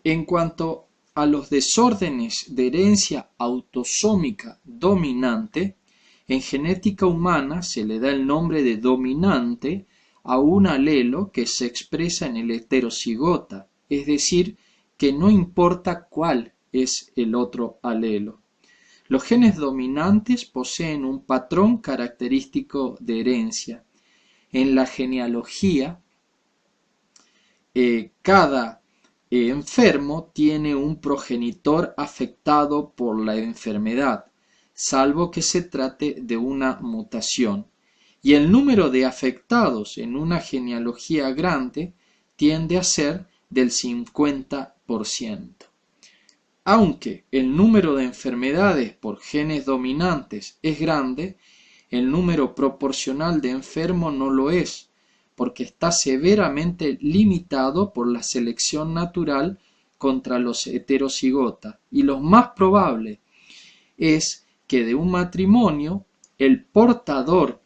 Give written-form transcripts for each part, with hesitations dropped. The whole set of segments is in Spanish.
En cuanto a los desórdenes de herencia autosómica dominante, en genética humana se le da el nombre de dominante a un alelo que se expresa en el heterocigota, es decir, que no importa cuál es el otro alelo. Los genes dominantes poseen un patrón característico de herencia. En la genealogía, cada enfermo tiene un progenitor afectado por la enfermedad, salvo que se trate de una mutación, y el número de afectados en una genealogía grande tiende a ser del 50%. Aunque el número de enfermedades por genes dominantes es grande, el número proporcional de enfermos no lo es, porque está severamente limitado por la selección natural contra los heterocigotas, y lo más probable es que de un matrimonio el portador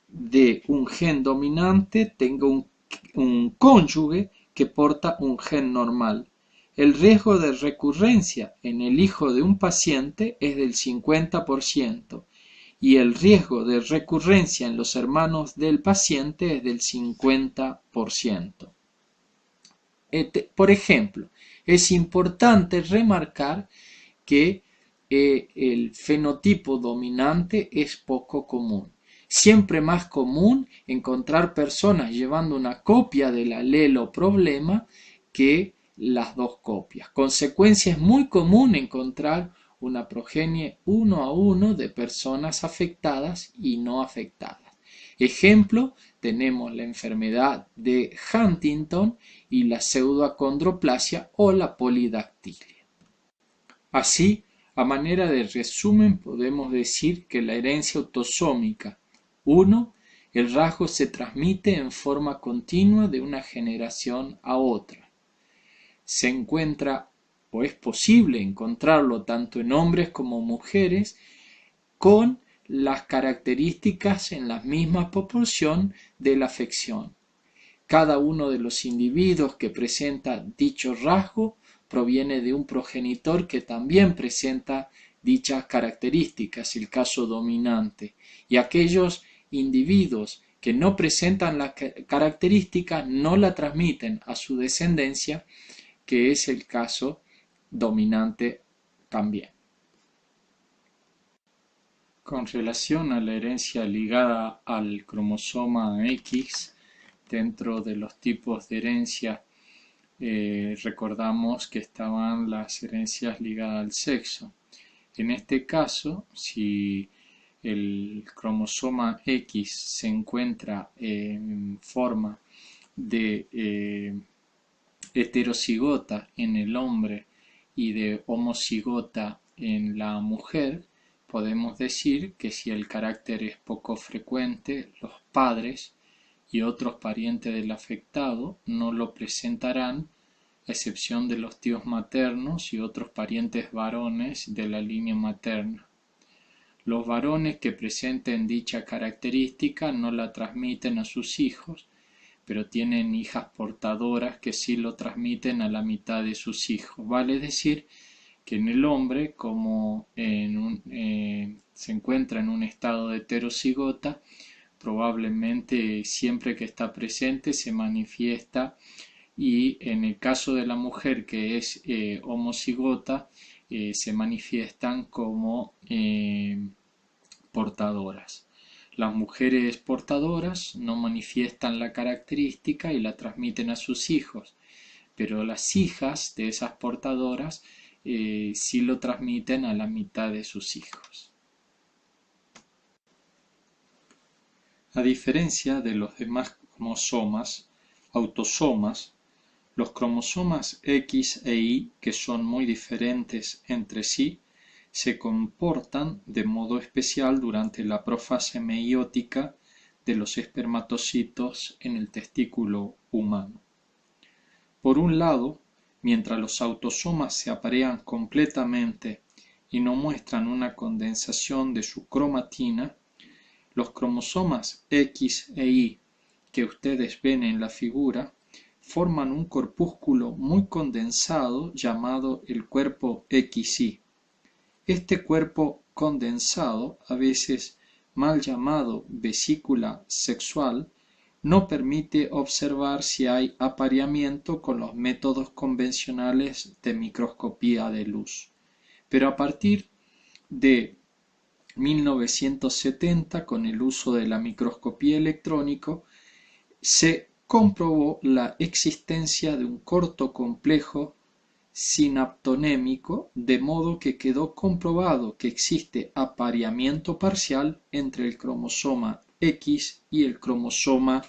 de un gen dominante tenga un cónyuge que porta un gen normal. El riesgo de recurrencia en el hijo de un paciente es del 50% y el riesgo de recurrencia en los hermanos del paciente es del 50%. Por ejemplo, es importante remarcar que el fenotipo dominante es poco común. Siempre más común encontrar personas llevando una copia del alelo problema que las dos copias. Consecuencia, es muy común encontrar una progenie 1 a 1 de personas afectadas y no afectadas. Ejemplo, tenemos la enfermedad de Huntington y la pseudoacondroplasia o la polidactilia. Así, a manera de resumen, podemos decir que la herencia autosómica 1, el rasgo se transmite en forma continua de una generación a otra. Se encuentra o es posible encontrarlo tanto en hombres como mujeres con las características en la misma proporción de la afección. Cada uno de los individuos que presenta dicho rasgo proviene de un progenitor que también presenta dichas características, el caso dominante, y aquellos individuos que no presentan la característica no la transmiten a su descendencia, que es el caso dominante también. Con relación a la herencia ligada al cromosoma X, dentro de los tipos de herencia, recordamos que estaban las herencias ligadas al sexo. En este caso, si el cromosoma X se encuentra en forma de heterocigota en el hombre y de homocigota en la mujer, podemos decir que si el carácter es poco frecuente, los padres y otros parientes del afectado no lo presentarán, a excepción de los tíos maternos y otros parientes varones de la línea materna. Los varones que presenten dicha característica no la transmiten a sus hijos, pero tienen hijas portadoras que sí lo transmiten a la mitad de sus hijos. Vale decir que en el hombre, como se encuentra en un estado de heterocigota, probablemente siempre que está presente se manifiesta, y en el caso de la mujer que es homocigota, se manifiestan como portadoras. Las mujeres portadoras no manifiestan la característica y la transmiten a sus hijos, pero las hijas de esas portadoras sí lo transmiten a la mitad de sus hijos. A diferencia de los demás cromosomas, autosomas, los cromosomas X e Y, que son muy diferentes entre sí, se comportan de modo especial durante la profase meiótica de los espermatocitos en el testículo humano. Por un lado, mientras los autosomas se aparean completamente y no muestran una condensación de su cromatina, los cromosomas X e Y que ustedes ven en la figura forman un corpúsculo muy condensado llamado el cuerpo XY. Este cuerpo condensado, a veces mal llamado vesícula sexual, no permite observar si hay apareamiento con los métodos convencionales de microscopía de luz. Pero a partir de 1970, con el uso de la microscopía electrónica, se comprobó la existencia de un corto complejo sinaptonémico, de modo que quedó comprobado que existe apareamiento parcial entre el cromosoma X y el cromosoma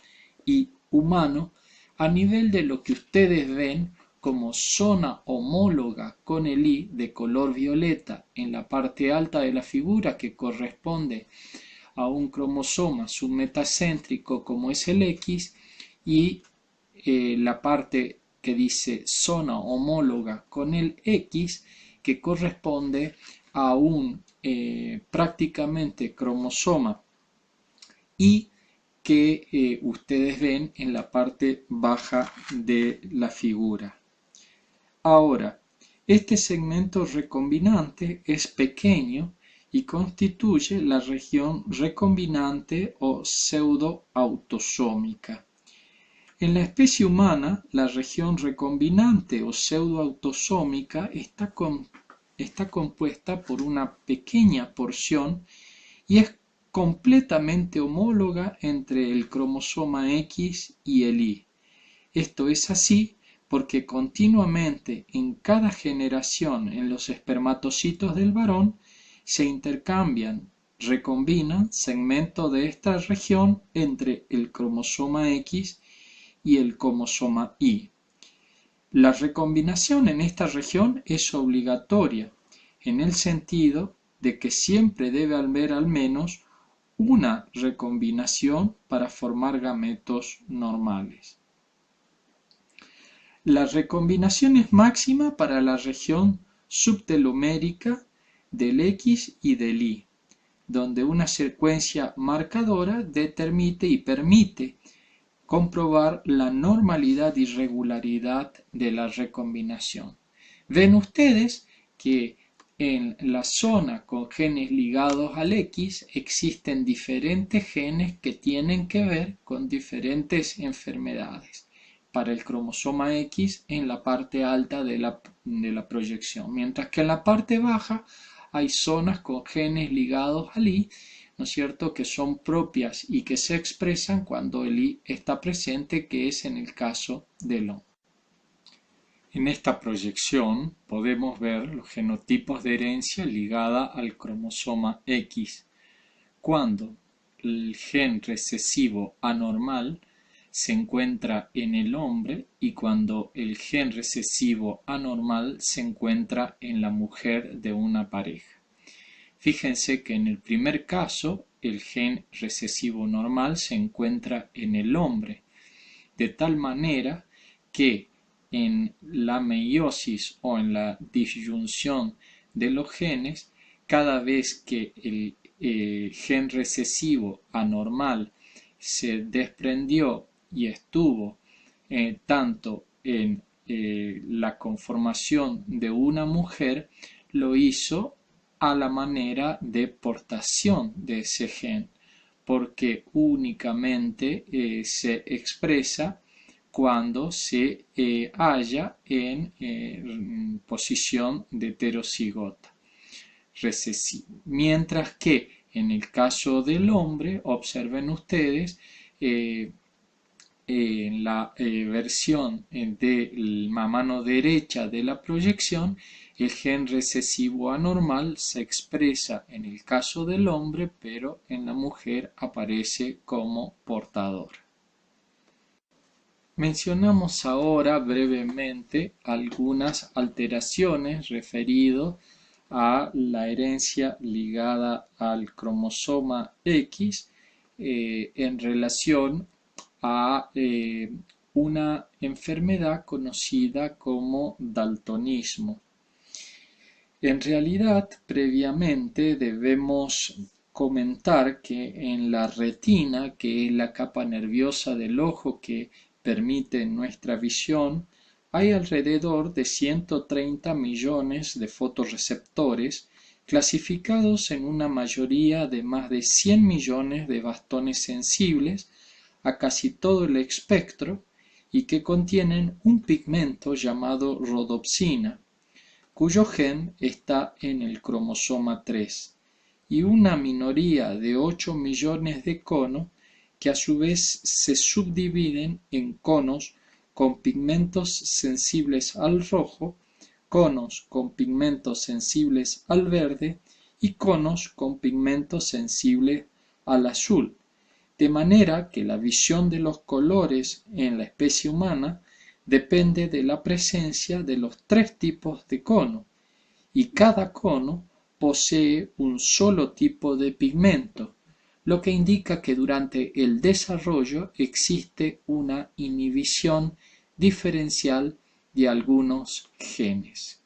Y humano a nivel de lo que ustedes ven como zona homóloga con el Y de color violeta en la parte alta de la figura, que corresponde a un cromosoma submetacéntrico como es el X, y la parte que dice zona homóloga con el X, que corresponde a un prácticamente cromosoma Y, que ustedes ven en la parte baja de la figura. Ahora, este segmento recombinante es pequeño y constituye la región recombinante o pseudoautosómica. En la especie humana, la región recombinante o pseudoautosómica está compuesta por una pequeña porción y es completamente homóloga entre el cromosoma X y el Y. Esto es así porque continuamente en cada generación en los espermatocitos del varón se intercambian, recombinan segmentos de esta región entre el cromosoma X y el cromosoma Y. La recombinación en esta región es obligatoria, en el sentido de que siempre debe haber al menos una recombinación para formar gametos normales. La recombinación es máxima para la región subtelomérica del X y del Y, donde una secuencia marcadora determina y permite comprobar la normalidad y regularidad de la recombinación. Ven ustedes que en la zona con genes ligados al X existen diferentes genes que tienen que ver con diferentes enfermedades para el cromosoma X en la parte alta de la proyección, mientras que en la parte baja hay zonas con genes ligados al Y, ¿no es cierto?, que son propias y que se expresan cuando el Y está presente, que es en el caso del hombre. En esta proyección podemos ver los genotipos de herencia ligada al cromosoma X. Cuando el gen recesivo anormal se encuentra en el hombre y cuando el gen recesivo anormal se encuentra en la mujer de una pareja. Fíjense que en el primer caso el gen recesivo normal se encuentra en el hombre, de tal manera que en la meiosis o en la disyunción de los genes, cada vez que el gen recesivo anormal se desprendió y estuvo tanto en la conformación de una mujer, lo hizo a la manera de portación de ese gen, porque únicamente se expresa cuando se halla en posición de heterocigota recesivo. Mientras que en el caso del hombre, observen ustedes, en la versión de la mano derecha de la proyección, el gen recesivo anormal se expresa en el caso del hombre, pero en la mujer aparece como portador. Mencionamos ahora brevemente algunas alteraciones referidas a la herencia ligada al cromosoma X en relación a una enfermedad conocida como daltonismo. En realidad, previamente debemos comentar que en la retina, que es la capa nerviosa del ojo que permiten nuestra visión, hay alrededor de 130 millones de fotorreceptores clasificados en una mayoría de más de 100 millones de bastones sensibles a casi todo el espectro y que contienen un pigmento llamado rodopsina, cuyo gen está en el cromosoma 3, y una minoría de 8 millones de conos que a su vez se subdividen en conos con pigmentos sensibles al rojo, conos con pigmentos sensibles al verde y conos con pigmentos sensibles al azul, de manera que la visión de los colores en la especie humana depende de la presencia de los tres tipos de cono, y cada cono posee un solo tipo de pigmento, lo que indica que durante el desarrollo existe una inhibición diferencial de algunos genes.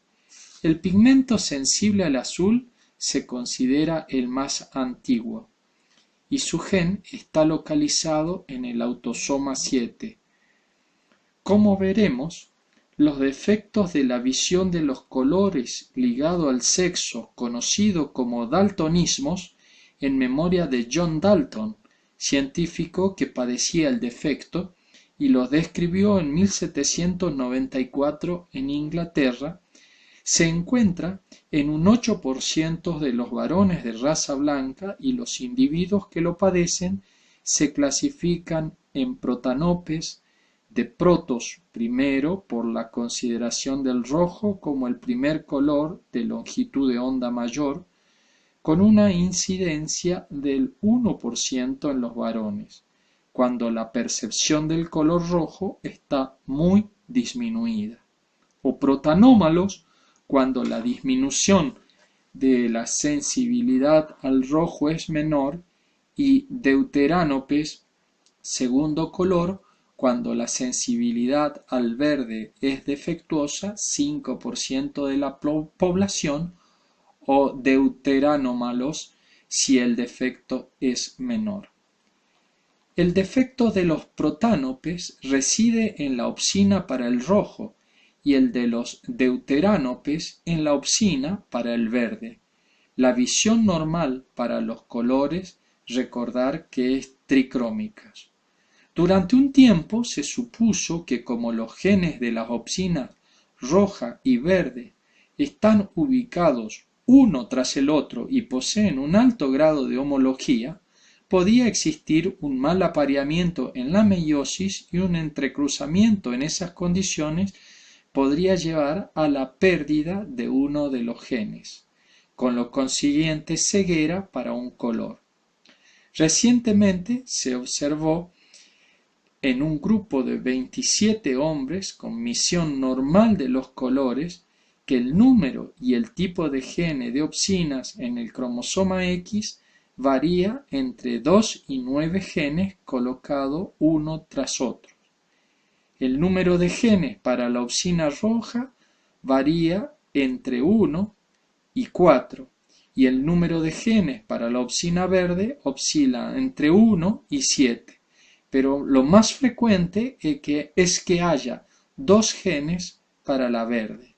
El pigmento sensible al azul se considera el más antiguo, y su gen está localizado en el autosoma 7. Como veremos, los defectos de la visión de los colores ligado al sexo, conocido como daltonismos, en memoria de John Dalton, científico que padecía el defecto y los describió en 1794 en Inglaterra, se encuentra en un 8% de los varones de raza blanca, y los individuos que lo padecen se clasifican en protanopes de protos, primero por la consideración del rojo como el primer color de longitud de onda mayor, con una incidencia del 1% en los varones, cuando la percepción del color rojo está muy disminuida, o protanómalos, cuando la disminución de la sensibilidad al rojo es menor, y deuteránopes, segundo color, cuando la sensibilidad al verde es defectuosa, 5% de la población, o deuteranómalos si el defecto es menor. El defecto de los protánopes reside en la opsina para el rojo y el de los deuteránopes en la opsina para el verde. La visión normal para los colores, recordar que es tricrómica. Durante un tiempo se supuso que como los genes de las opsinas roja y verde están ubicados uno tras el otro y poseen un alto grado de homología, podía existir un mal apareamiento en la meiosis, y un entrecruzamiento en esas condiciones podría llevar a la pérdida de uno de los genes, con lo consiguiente ceguera para un color. Recientemente se observó en un grupo de 27 hombres con visión normal de los colores que el número y el tipo de gene de opsinas en el cromosoma X varía entre 2 y 9 genes colocados uno tras otro. El número de genes para la opsina roja varía entre 1 y 4, y el número de genes para la opsina verde oscila entre 1 y 7, pero lo más frecuente es que haya 2 genes para la verde.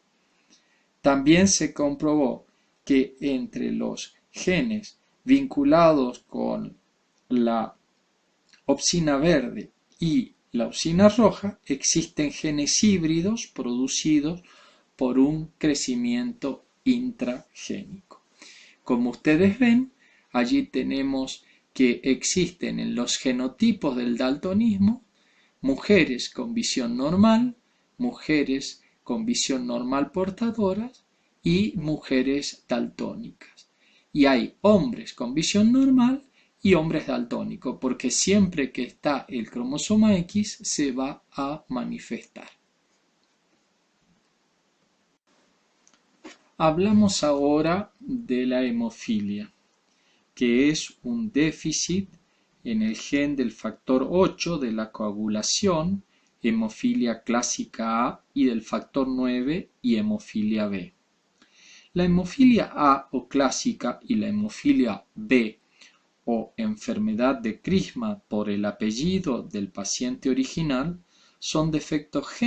También se comprobó que entre los genes vinculados con la opsina verde y la opsina roja existen genes híbridos producidos por un crecimiento intragénico. Como ustedes ven, allí tenemos que existen en los genotipos del daltonismo mujeres con visión normal, mujeres con visión normal portadoras y mujeres daltónicas. Y hay hombres con visión normal y hombres daltónicos, porque siempre que está el cromosoma X se va a manifestar. Hablamos ahora de la hemofilia, que es un déficit en el gen del factor 8 de la coagulación, hemofilia clásica A, y del factor 9 y hemofilia B. La hemofilia A o clásica y la hemofilia B o enfermedad de Crisma por el apellido del paciente original son defectos